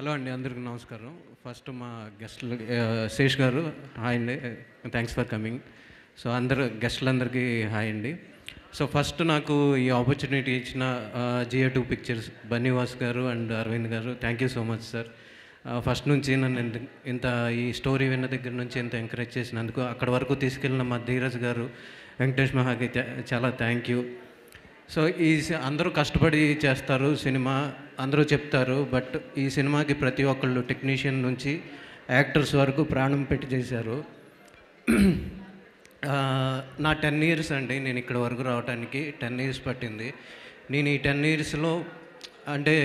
Hello అండి, అందరికీ నమస్కారం. ఫస్ట్ మా గెస్ట్లు శేష్ గారు హాయ్ అండి, థ్యాంక్స్ ఫర్ కమింగ్. సో అందరు గెస్ట్లందరికీ హాయ్ అండి. సో ఫస్ట్ నాకు ఈ ఆపర్చునిటీ ఇచ్చిన GA2 పిక్చర్స్ బన్నీవాస్ గారు అండ్ అరవింద్ గారు, thank you so much sir. First నుంచి నన్ను ఇంత ఈ స్టోరీ విన్న దగ్గర నుంచి ఇంత ఎంకరేజ్ చేసినందుకు, అక్కడ వరకు తీసుకెళ్ళిన మా ధీరజ్ గారు, వెంకటేష్ మహాకి చాలా థ్యాంక్ యూ. సో అందరూ కష్టపడి చేస్తారు సినిమా, అందరూ చెప్తారు. బట్ ఈ సినిమాకి ప్రతి ఒక్కళ్ళు టెక్నీషియన్ నుంచి యాక్టర్స్ వరకు ప్రాణం పెట్టి చేశారు. నా 10 ఇయర్స్ అండి నేను ఇక్కడ వరకు రావడానికి 10 ఇయర్స్ పట్టింది. నేను ఈ 10 ఇయర్స్లో అంటే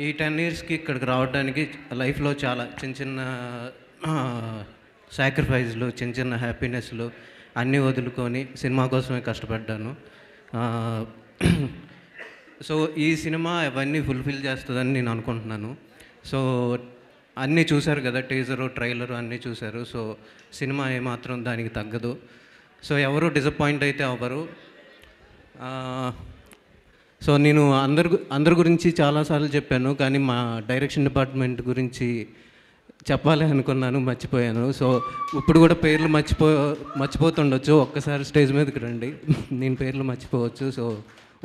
ఈ 10 ఇయర్స్కి ఇక్కడికి రావడానికి లైఫ్లో చాలా చిన్న చిన్న సాక్రిఫైస్లు, చిన్న చిన్న హ్యాపీనెస్లు అన్నీ వదులుకొని సినిమా కోసమే కష్టపడ్డాను. సో ఈ సినిమా అవన్నీ ఫుల్ఫిల్ చేస్తుందని నేను అనుకుంటున్నాను. సో అన్నీ చూశారు కదా, టీజరు, ట్రైలరు అన్నీ చూశారు. సో సినిమా ఏమాత్రం దానికి తగ్గదు. సో ఎవరు డిసప్పాయింట్ అయితే అవ్వరు. సో నేను అందరి గురించి చాలాసార్లు చెప్పాను, కానీ మా డైరెక్షన్ డిపార్ట్మెంట్ గురించి చెప్పాలి అనుకున్నాను, మర్చిపోయాను. సో ఇప్పుడు కూడా పేర్లు మర్చిపోతుండొచ్చు. ఒక్కసారి స్టేజ్ మీదకి రండి, నేను పేర్లు మర్చిపోవచ్చు. సో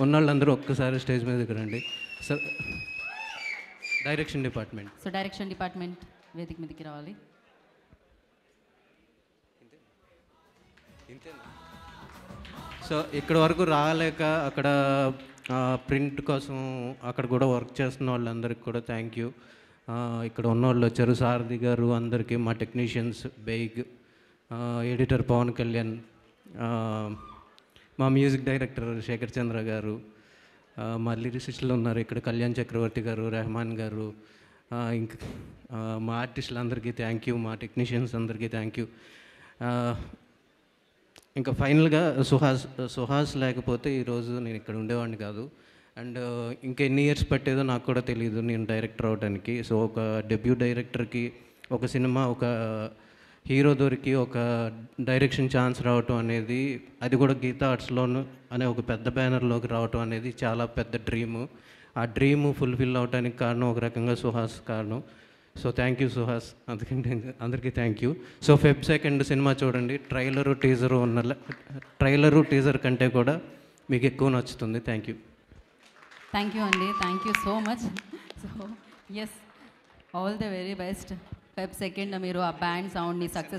ఉన్నవాళ్ళందరూ ఒక్కసారి స్టేజ్ మీదకి రండి. Sir direction department. So direction department వేదిక మీదకి రావాలి. సో ఇక్కడ వరకు రాలేక అక్కడ ప్రింట్ కోసం అక్కడ కూడా వర్క్ చేస్తున్న వాళ్ళందరికీ కూడా థ్యాంక్ యూ. ఇక్కడ ఉన్నవాళ్ళు వచ్చారు, సారథి గారు, అందరికీ, మా టెక్నీషియన్స్, బెయిగ్, ఎడిటర్ పవన్ కళ్యాణ్, మా మ్యూజిక్ డైరెక్టర్ శేఖర్ చంద్ర గారు, మా లిరిసిస్టులు ఉన్నారు ఇక్కడ, కళ్యాణ్ చక్రవర్తి గారు, రెహమాన్ గారు, ఇంకా మా ఆర్టిస్టులందరికీ థ్యాంక్ యూ, మా టెక్నీషియన్స్ అందరికీ థ్యాంక్ యూ. ఇంకా ఫైనల్గా సుహాస్ లేకపోతే ఈరోజు నేను ఇక్కడ ఉండేవాడిని కాదు. అండ్ ఇంకా ఎన్ని ఇయర్స్ పట్టేదో నాకు కూడా తెలియదు నేను డైరెక్టర్ అవడానికి. సో ఒక డెబ్యూ డైరెక్టర్కి ఒక సినిమా, ఒక హీరో దొరికి ఒక డైరెక్షన్ ఛాన్స్ రావటం అనేది, అది కూడా గీతా ఆర్ట్స్లోను అనే ఒక పెద్ద బ్యానర్లోకి రావటం అనేది చాలా పెద్ద డ్రీము. ఆ డ్రీము ఫుల్ఫిల్ అవడానికి కారణం ఒక రకంగా సుహాస్ కారణం. సో థ్యాంక్ యూ సుహాస్, అందుకంటే అందరికీ థ్యాంక్ యూ. సో Feb 2 సినిమా చూడండి. ట్రైలరు టీజర్ కంటే కూడా మీకు ఎక్కువ నచ్చుతుంది. Thank you. థ్యాంక్ యూ అండి, thank you so much. So yes, all the very best. Feb 2 మీరు ఆ బ్యాండ్ సౌండ్ని సక్సెస్